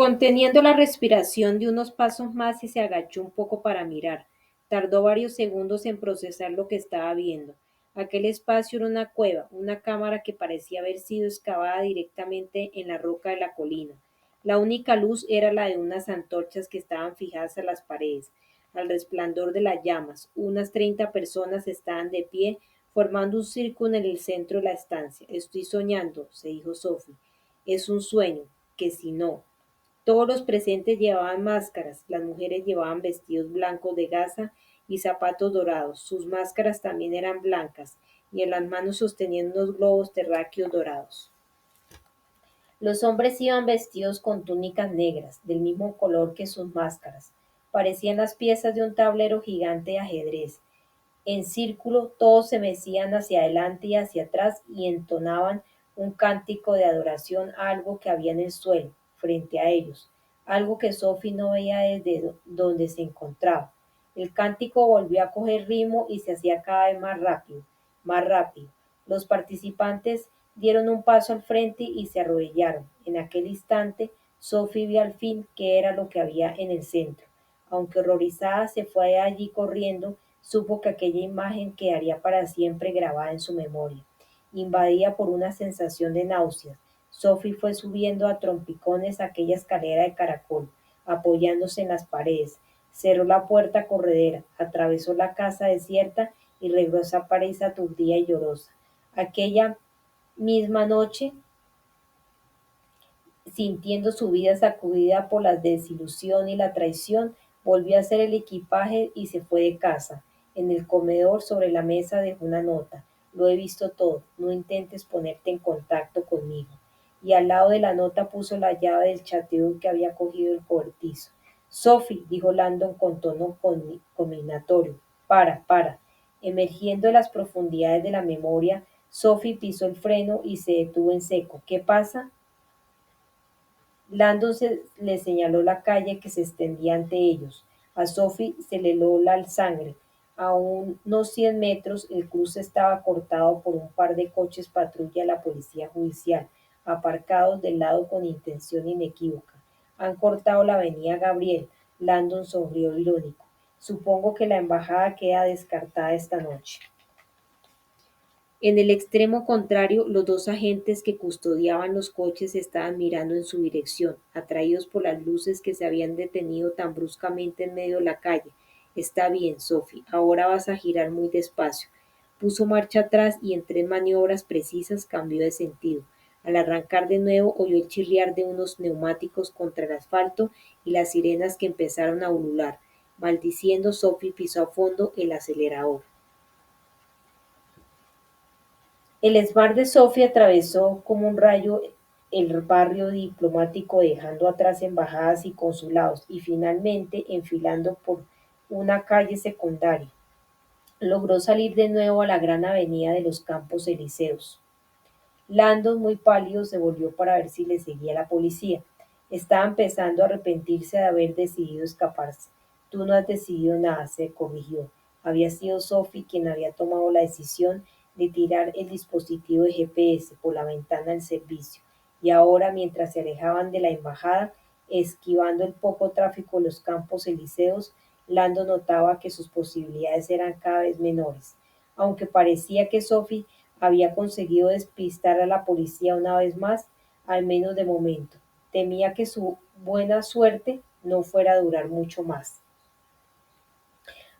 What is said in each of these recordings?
Conteniendo la respiración, dio unos pasos más y se agachó un poco para mirar. Tardó varios segundos en procesar lo que estaba viendo. Aquel espacio era una cueva, una cámara que parecía haber sido excavada directamente en la roca de la colina. La única luz era la de unas antorchas que estaban fijadas a las paredes. Al resplandor de las llamas, unas 30 personas estaban de pie, formando un círculo en el centro de la estancia. Estoy soñando, se dijo Sophie. Es un sueño, que si no. Todos los presentes llevaban máscaras, las mujeres llevaban vestidos blancos de gasa y zapatos dorados. Sus máscaras también eran blancas, y en las manos sostenían unos globos terráqueos dorados. Los hombres iban vestidos con túnicas negras, del mismo color que sus máscaras. Parecían las piezas de un tablero gigante de ajedrez. En círculo todos se mecían hacia adelante y hacia atrás y entonaban un cántico de adoración a algo que había en el suelo, frente a ellos, algo que Sophie no veía desde donde se encontraba. El cántico volvió a coger ritmo y se hacía cada vez más rápido, más rápido. Los participantes dieron un paso al frente y se arrodillaron. En aquel instante, Sophie vio al fin qué era lo que había en el centro. Aunque horrorizada se fue de allí corriendo, supo que aquella imagen quedaría para siempre grabada en su memoria. Invadida por una sensación de náuseas, Sophie fue subiendo a trompicones aquella escalera de caracol, apoyándose en las paredes. Cerró la puerta corredera, atravesó la casa desierta y regresó a París aturdida y llorosa. Aquella misma noche, sintiendo su vida sacudida por la desilusión y la traición, volvió a hacer el equipaje y se fue de casa. En el comedor, sobre la mesa, dejó una nota. Lo he visto todo, no intentes ponerte en contacto conmigo. Y al lado de la nota puso la llave del chateau que había cogido el cobertizo. Sophie, dijo Landon con tono conminatorio, para. Emergiendo de las profundidades de la memoria, Sophie pisó el freno y se detuvo en seco. ¿Qué pasa? Landon le señaló la calle que se extendía ante ellos. A Sophie se le heló la sangre. A unos 100 metros el cruce estaba cortado por un par de coches patrulla de la policía judicial, aparcados del lado con intención inequívoca. Han cortado la avenida Gabriel. Landon sonrió irónico. Supongo que la embajada queda descartada esta noche. En el extremo contrario, los dos agentes que custodiaban los coches estaban mirando en su dirección, atraídos por las luces que se habían detenido tan bruscamente en medio de la calle. Está bien, Sophie, ahora vas a girar muy despacio. Puso marcha atrás y en 3 maniobras precisas cambió de sentido. Al arrancar de nuevo oyó el chirriar de unos neumáticos contra el asfalto y las sirenas que empezaron a ulular. Maldiciendo, Sophie pisó a fondo el acelerador. El Smart de Sofía atravesó como un rayo el barrio diplomático, dejando atrás embajadas y consulados, y finalmente, enfilando por una calle secundaria, logró salir de nuevo a la gran avenida de los Campos Elíseos. Landon, muy pálido, se volvió para ver si le seguía la policía. Estaba empezando a arrepentirse de haber decidido escaparse. Tú no has decidido nada, se corrigió. Había sido Sophie quien había tomado la decisión de tirar el dispositivo de GPS por la ventana del servicio. Y ahora, mientras se alejaban de la embajada, esquivando el poco tráfico de los Campos Elíseos, Landon notaba que sus posibilidades eran cada vez menores. Aunque parecía que Sophie había conseguido despistar a la policía una vez más, al menos de momento. Temía que su buena suerte no fuera a durar mucho más.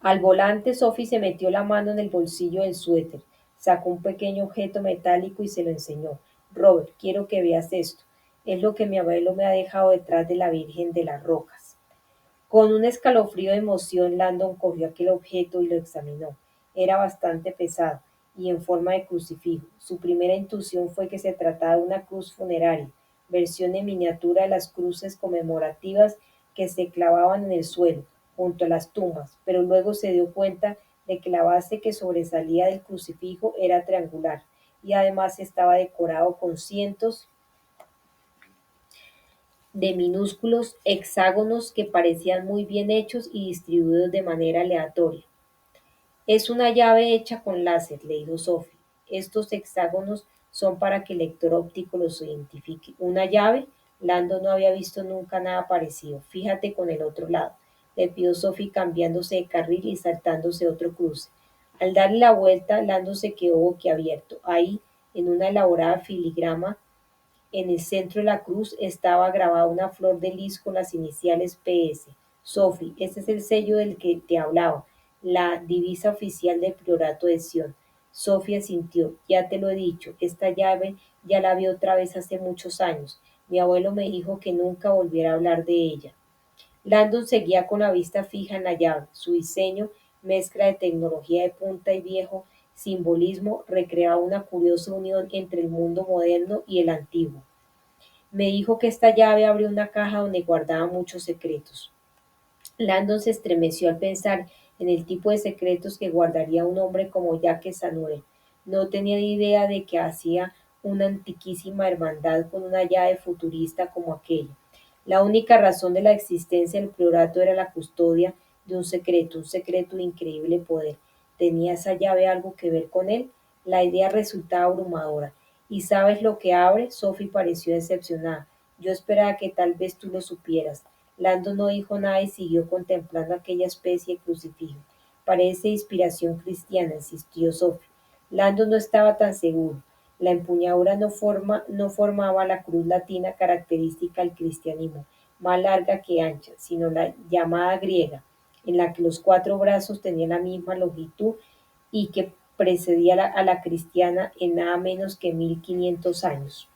Al volante, Sophie se metió la mano en el bolsillo del suéter, sacó un pequeño objeto metálico y se lo enseñó. Robert, quiero que veas esto. Es lo que mi abuelo me ha dejado detrás de la Virgen de las Rocas. Con un escalofrío de emoción, Landon cogió aquel objeto y lo examinó. Era bastante pesado y en forma de crucifijo. Su primera intuición fue que se trataba de una cruz funeraria, versión en miniatura de las cruces conmemorativas que se clavaban en el suelo, junto a las tumbas, pero luego se dio cuenta de que la base que sobresalía del crucifijo era triangular y además estaba decorado con cientos de minúsculos hexágonos que parecían muy bien hechos y distribuidos de manera aleatoria. Es una llave hecha con láser, le dijo Sophie. Estos hexágonos son para que el lector óptico los identifique. ¿Una llave? Lando no había visto nunca nada parecido. Fíjate con el otro lado, le pidió Sophie cambiándose de carril y saltándose otro cruce. Al darle la vuelta, Lando se quedó boquiabierto. Ahí, en una elaborada filigrama, en el centro de la cruz estaba grabada una flor de lis con las iniciales PS. Sophie, ese es el sello del que te hablaba, la divisa oficial del Priorato de Sion. Sofía sintió, ya te lo he dicho, esta llave ya la vi otra vez hace muchos años. Mi abuelo me dijo que nunca volviera a hablar de ella. Landon seguía con la vista fija en la llave. Su diseño, mezcla de tecnología de punta y viejo simbolismo, recreaba una curiosa unión entre el mundo moderno y el antiguo. Me dijo que esta llave abrió una caja donde guardaba muchos secretos. Landon se estremeció al pensar en el tipo de secretos que guardaría un hombre como Jacques Sanuel. No tenía ni idea de que hacía una antiquísima hermandad con una llave futurista como aquella. La única razón de la existencia del priorato era la custodia de un secreto de increíble poder. ¿Tenía esa llave algo que ver con él? La idea resultaba abrumadora. ¿Y sabes lo que abre? Sophie pareció decepcionada. Yo esperaba que tal vez tú lo supieras. Lando no dijo nada y siguió contemplando aquella especie de crucifijo. Parece inspiración cristiana, insistió Sophie. Lando no estaba tan seguro. La empuñadura no formaba la cruz latina característica del cristianismo, más larga que ancha, sino la llamada griega, en la que los cuatro brazos tenían la misma longitud y que precedía a la cristiana en nada menos que 1500 años.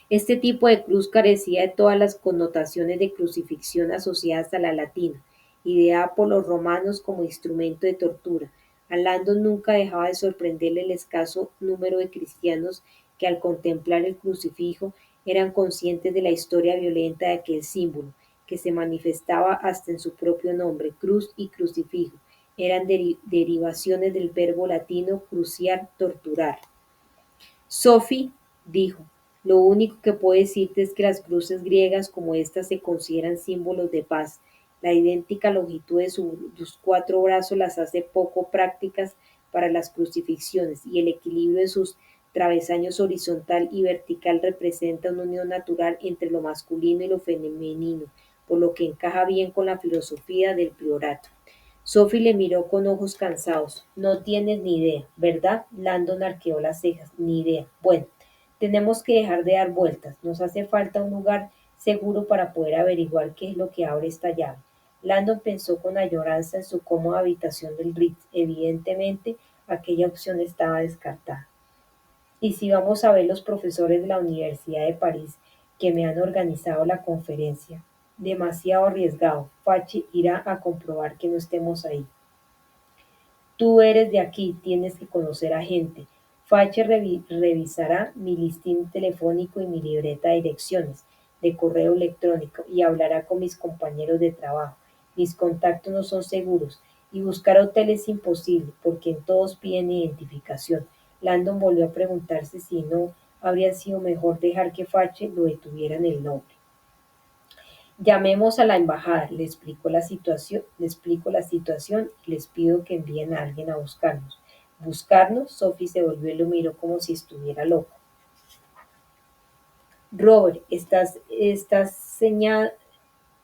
Este tipo de cruz carecía de todas las connotaciones de crucifixión asociadas a la latina, ideada por los romanos como instrumento de tortura. A Landon nunca dejaba de sorprenderle el escaso número de cristianos que al contemplar el crucifijo eran conscientes de la historia violenta de aquel símbolo, que se manifestaba hasta en su propio nombre, cruz y crucifijo. Eran derivaciones del verbo latino cruciar, torturar. Sophie dijo, lo único que puedo decirte es que las cruces griegas como estas se consideran símbolos de paz. La idéntica longitud de sus cuatro brazos las hace poco prácticas para las crucifixiones y el equilibrio de sus travesaños horizontal y vertical representa una unión natural entre lo masculino y lo femenino, por lo que encaja bien con la filosofía del priorato. Sophie le miró con ojos cansados. No tienes ni idea, ¿verdad? Landon arqueó las cejas. Ni idea. Bueno, tenemos que dejar de dar vueltas. Nos hace falta un lugar seguro para poder averiguar qué es lo que abre esta llave. Landon pensó con añoranza en su cómoda habitación del Ritz. Evidentemente, aquella opción estaba descartada. ¿Y si vamos a ver los profesores de la Universidad de París que me han organizado la conferencia? Demasiado arriesgado. Fachi irá a comprobar que no estemos ahí. Tú eres de aquí, tienes que conocer a gente. Fache revisará mi listín telefónico y mi libreta de direcciones de correo electrónico y hablará con mis compañeros de trabajo. Mis contactos no son seguros y buscar hoteles es imposible porque en todos piden identificación. Landon volvió a preguntarse si no habría sido mejor dejar que Fache lo detuviera en el nombre. Llamemos a la embajada, le explico la situación y les pido que envíen a alguien a buscarnos. ¿Buscarnos? Sophie se volvió y lo miró como si estuviera loco. Robert,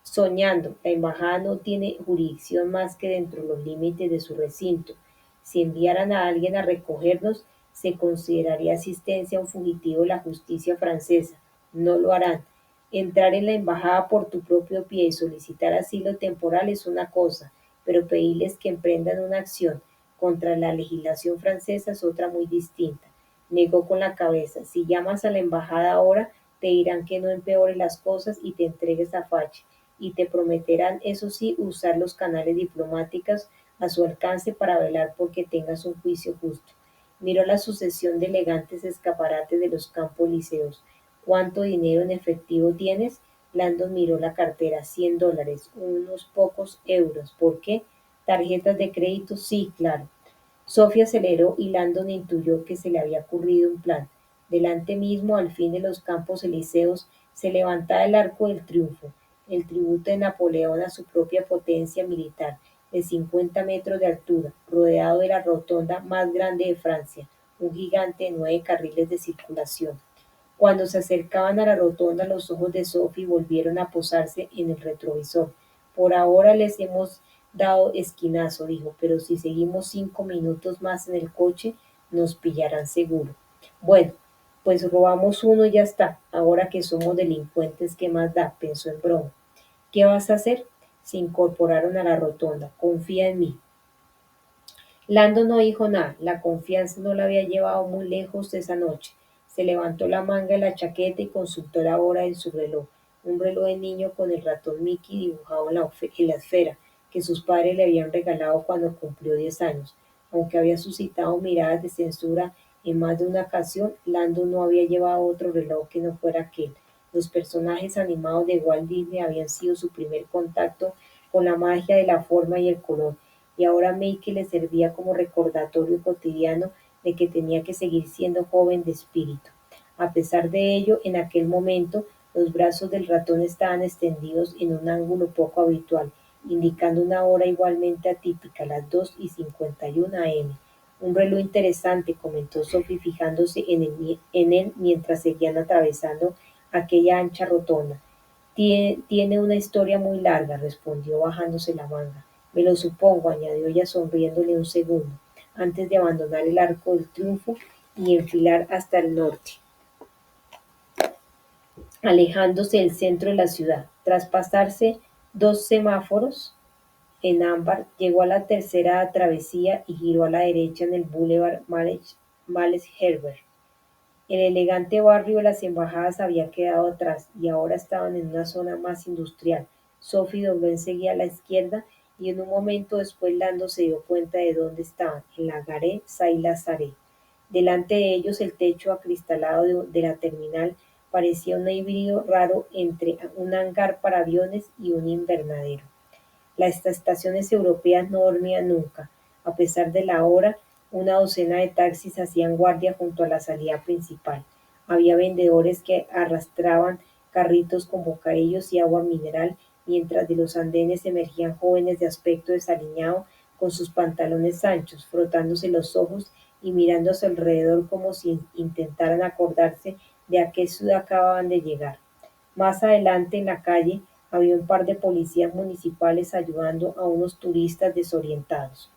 soñando. La embajada no tiene jurisdicción más que dentro de los límites de su recinto. Si enviaran a alguien a recogernos, se consideraría asistencia a un fugitivo de la justicia francesa. No lo harán. Entrar en la embajada por tu propio pie y solicitar asilo temporal es una cosa, pero pedirles que emprendan una acción contra la legislación francesa es otra muy distinta. Negó con la cabeza. Si llamas a la embajada ahora, te dirán que no empeores las cosas y te entregues a Fache y te prometerán, eso sí, usar los canales diplomáticos a su alcance para velar porque tengas un juicio justo. Miró la sucesión de elegantes escaparates de los campos liceos. ¿Cuánto dinero en efectivo tienes? Landon miró la cartera. $100, unos pocos euros. ¿Por qué? ¿Tarjetas de crédito? Sí, claro. Sofía aceleró y Landon intuyó que se le había ocurrido un plan. Delante mismo, al fin de los campos elíseos, se levantaba el Arco del Triunfo, el tributo de Napoleón a su propia potencia militar, de 50 metros de altura, rodeado de la rotonda más grande de Francia, un gigante de 9 carriles de circulación. Cuando se acercaban a la rotonda, los ojos de Sophie volvieron a posarse en el retrovisor. Por ahora les hemos dado esquinazo, dijo, pero si seguimos 5 minutos más en el coche, nos pillarán seguro. Bueno, pues robamos uno y ya está. Ahora que somos delincuentes, ¿qué más da? Pensó en broma. ¿Qué vas a hacer? Se incorporaron a la rotonda. Confía en mí. Lando no dijo nada, la confianza no la había llevado muy lejos esa noche. Se levantó la manga de la chaqueta y consultó la hora en su reloj, un reloj de niño con el ratón Mickey dibujado en la esfera que sus padres le habían regalado cuando cumplió 10 años. Aunque había suscitado miradas de censura en más de una ocasión, Lando no había llevado otro reloj que no fuera aquel. Los personajes animados de Walt Disney habían sido su primer contacto con la magia de la forma y el color y ahora Mickey le servía como recordatorio cotidiano de que tenía que seguir siendo joven de espíritu. A pesar de ello, en aquel momento los brazos del ratón estaban extendidos en un ángulo poco habitual, indicando una hora igualmente atípica, las 2:51 am. Un reloj interesante, comentó Sophie fijándose en él mientras seguían atravesando aquella ancha rotonda. Tiene una historia muy larga, respondió bajándose la manga. Me lo supongo, añadió ella sonriéndole un segundo, antes de abandonar el Arco del Triunfo y enfilar hasta el norte, alejándose del centro de la ciudad. Tras pasarse 2 semáforos en ámbar, llegó a la tercera travesía y giró a la derecha en el Boulevard Males Herbert. El elegante barrio de las embajadas había quedado atrás y ahora estaban en una zona más industrial. Sophie dobló enseguida a la izquierda y en un momento después Lando se dio cuenta de dónde estaban, en la Gare Saint-Lazare. Delante de ellos el techo acristalado de la terminal parecía un híbrido raro entre un hangar para aviones y un invernadero. Las estaciones europeas no dormían nunca. A pesar de la hora, una docena de taxis hacían guardia junto a la salida principal. Había vendedores que arrastraban carritos con bocadillos y agua mineral, mientras de los andenes emergían jóvenes de aspecto desaliñado con sus pantalones anchos, frotándose los ojos y mirando a su alrededor como si intentaran acordarse de a qué ciudad acababan de llegar. Más adelante en la calle había un par de policías municipales ayudando a unos turistas desorientados.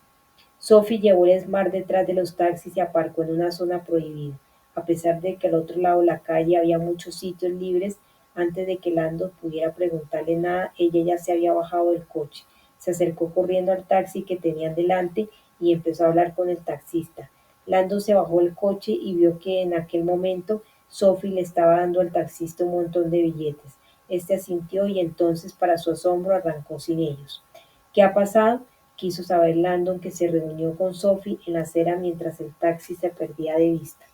Sophie llevó el Smart detrás de los taxis y aparcó en una zona prohibida. A pesar de que al otro lado de la calle había muchos sitios libres, antes de que Lando pudiera preguntarle nada, ella ya se había bajado del coche. Se acercó corriendo al taxi que tenían delante y empezó a hablar con el taxista. Lando se bajó del coche y vio que en aquel momento Sophie le estaba dando al taxista un montón de billetes. Este asintió y entonces, para su asombro, arrancó sin ellos. ¿Qué ha pasado? Quiso saber Landon, que se reunió con Sophie en la acera mientras el taxi se perdía de vista.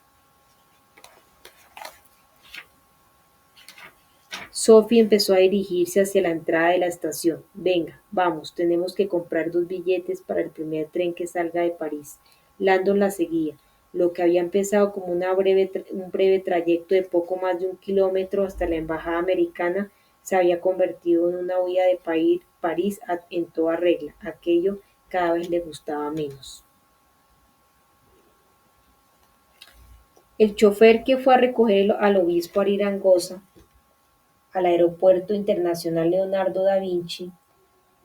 Sophie empezó a dirigirse hacia la entrada de la estación. Venga, vamos, tenemos que comprar 2 billetes para el primer tren que salga de París. Landon la seguía. Lo que había empezado como un breve trayecto de poco más de 1 kilómetro hasta la embajada americana se había convertido en una huida de París en toda regla. Aquello cada vez le gustaba menos. El chofer que fue a recoger al obispo Arirangosa al Aeropuerto Internacional Leonardo da Vinci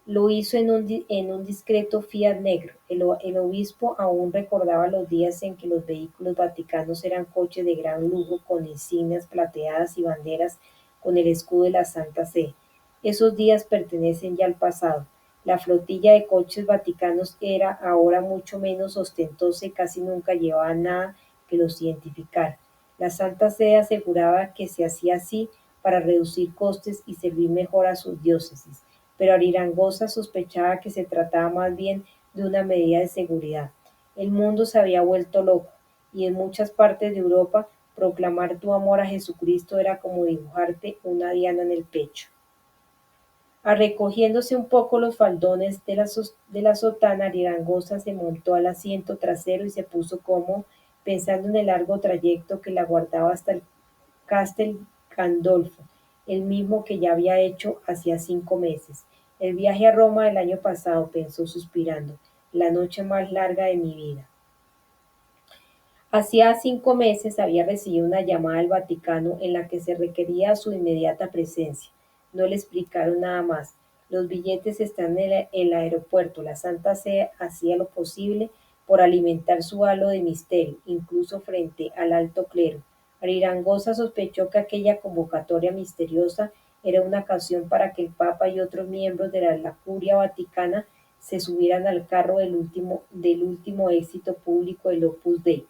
lo hizo en un discreto Fiat negro. El obispo aún recordaba los días en que los vehículos vaticanos eran coches de gran lujo con insignias plateadas y banderas con el escudo de la Santa Sede. Esos días pertenecen ya al pasado. La flotilla de coches vaticanos era ahora mucho menos ostentosa y casi nunca llevaba nada que los identificara. La Santa Sede aseguraba que se hacía así para reducir costes y servir mejor a sus diócesis, pero Arirangosasa sospechaba que se trataba más bien de una medida de seguridad. El mundo se había vuelto loco, y en muchas partes de Europa proclamar tu amor a Jesucristo era como dibujarte una diana en el pecho. Recogiéndose un poco los faldones de la sotana, Arirangosasa se montó al asiento trasero y se puso cómodo, pensando en el largo trayecto que la guardaba hasta el Castel Gandolfo, el mismo que ya había hecho hacía 5 meses. El viaje a Roma del año pasado, pensó suspirando, la noche más larga de mi vida. Hacía 5 meses había recibido una llamada del Vaticano en la que se requería su inmediata presencia. No le explicaron nada más. Los billetes están en el aeropuerto. La Santa Sede hacía lo posible por alimentar su halo de misterio, incluso frente al alto clero. Arirangosa sospechó que aquella convocatoria misteriosa era una ocasión para que el Papa y otros miembros de la Curia Vaticana se subieran al carro del último éxito público del Opus Dei,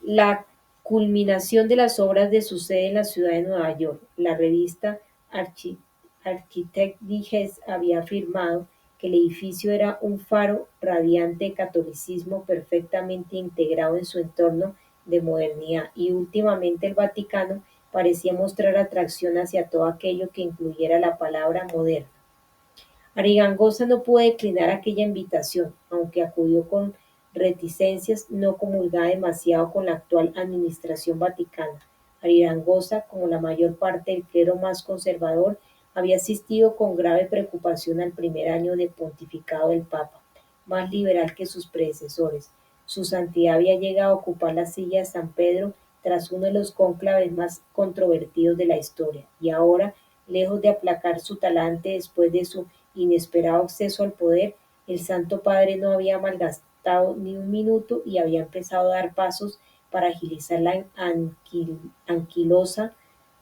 la culminación de las obras de su sede en la ciudad de Nueva York. La revista Architect Digest había afirmado que el edificio era un faro radiante de catolicismo perfectamente integrado en su entorno de modernidad, y últimamente el Vaticano parecía mostrar atracción hacia todo aquello que incluyera la palabra moderno. Arigangosa no pudo declinar aquella invitación, aunque acudió con reticencias, no comulgaba demasiado con la actual administración vaticana. Arigangosa, como la mayor parte del clero más conservador, había asistido con grave preocupación al primer año de pontificado del Papa, más liberal que sus predecesores. Su santidad había llegado a ocupar la silla de San Pedro tras uno de los cónclaves más controvertidos de la historia, y ahora, lejos de aplacar su talante después de su inesperado acceso al poder, el Santo Padre no había malgastado ni un minuto y había empezado a dar pasos para agilizar la anquilosa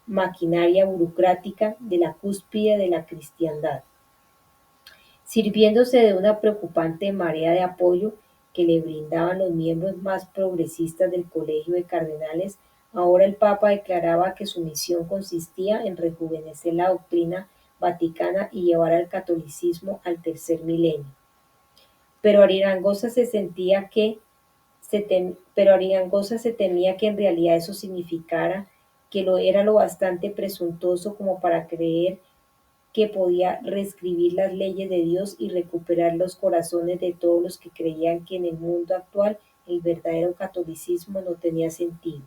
maquinaria burocrática de la cúspide de la cristiandad. Sirviéndose de una preocupante marea de apoyo que le brindaban los miembros más progresistas del Colegio de Cardenales, ahora el Papa declaraba que su misión consistía en rejuvenecer la doctrina vaticana y llevar al catolicismo al tercer milenio. Pero Arirangosa se sentía que pero Arigangosa se temía que en realidad eso significara que era lo bastante presuntuoso como para creer que podía reescribir las leyes de Dios y recuperar los corazones de todos los que creían que en el mundo actual el verdadero catolicismo no tenía sentido.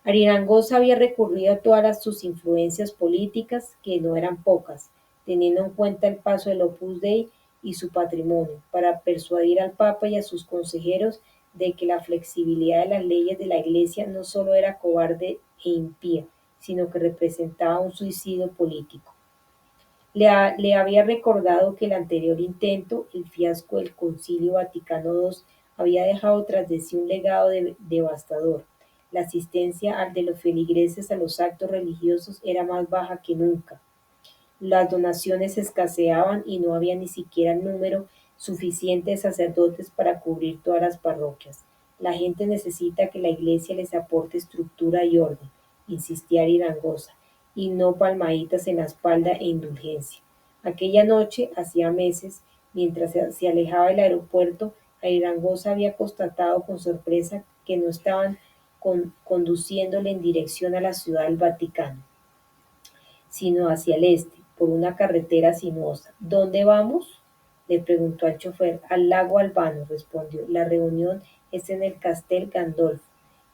Arirangosa había recurrido a sus influencias políticas, que no eran pocas, teniendo en cuenta el paso del Opus Dei y su patrimonio, para persuadir al Papa y a sus consejeros de que la flexibilidad de las leyes de la Iglesia no solo era cobarde e impía, sino que representaba un suicidio político. Le había recordado que el anterior intento, el fiasco del Concilio Vaticano II, había dejado tras de sí un legado devastador. La asistencia de los feligreses a los actos religiosos era más baja que nunca. Las donaciones escaseaban y no había ni siquiera el número suficiente de sacerdotes para cubrir todas las parroquias. La gente necesita que la Iglesia les aporte estructura y orden, insistía Arirangosa, y no palmaditas en la espalda e indulgencia. Aquella noche, hacía meses, mientras se alejaba del aeropuerto, Arirangosa había constatado con sorpresa que no estaban conduciéndole en dirección a la ciudad del Vaticano, sino hacia el este, por una carretera sinuosa. ¿Dónde vamos?, le preguntó al chofer. Al lago Albano, respondió. La reunión es en el Castel Gandolfo,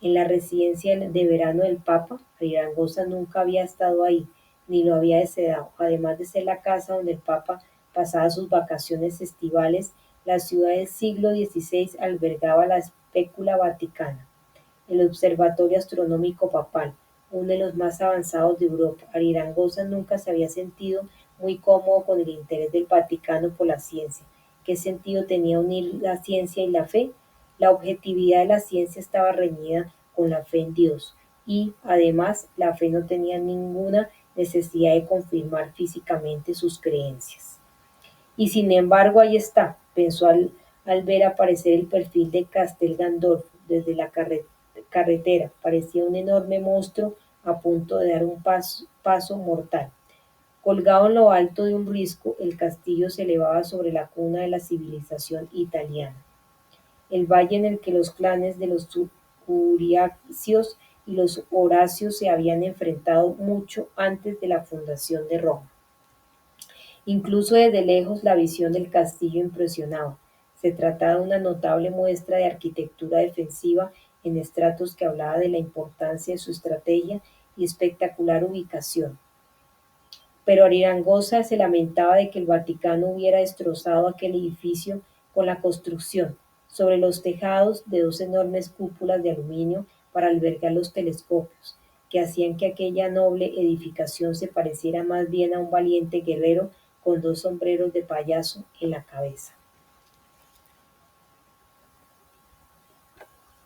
en la residencia de verano del Papa. Arirangosa nunca había estado ahí, ni lo había deseado. Además de ser la casa donde el Papa pasaba sus vacaciones estivales, la ciudad del siglo XVI albergaba la especula vaticana, el Observatorio Astronómico Papal, uno de los más avanzados de Europa. Arirangosa nunca se había sentido muy cómodo con el interés del Vaticano por la ciencia. ¿Qué sentido tenía unir la ciencia y la fe? La objetividad de la ciencia estaba reñida con la fe en Dios, y, además, la fe no tenía ninguna necesidad de confirmar físicamente sus creencias. Y sin embargo, ahí está, pensó al ver aparecer el perfil de Castel Gandolfo desde la carretera. Parecía un enorme monstruo a punto de dar un paso mortal. Colgado en lo alto de un risco, el castillo se elevaba sobre la cuna de la civilización italiana, el valle en el que los clanes de los Curiacios y los Horacios se habían enfrentado mucho antes de la fundación de Roma. Incluso desde lejos la visión del castillo impresionaba. Se trataba de una notable muestra de arquitectura defensiva en estratos que hablaba de la importancia de su estrategia y espectacular ubicación. Pero Arirangosa se lamentaba de que el Vaticano hubiera destrozado aquel edificio con la construcción. sobre los tejados de dos enormes cúpulas de aluminio para albergar los telescopios, que hacían que aquella noble edificación se pareciera más bien a un valiente guerrero con dos sombreros de payaso en la cabeza.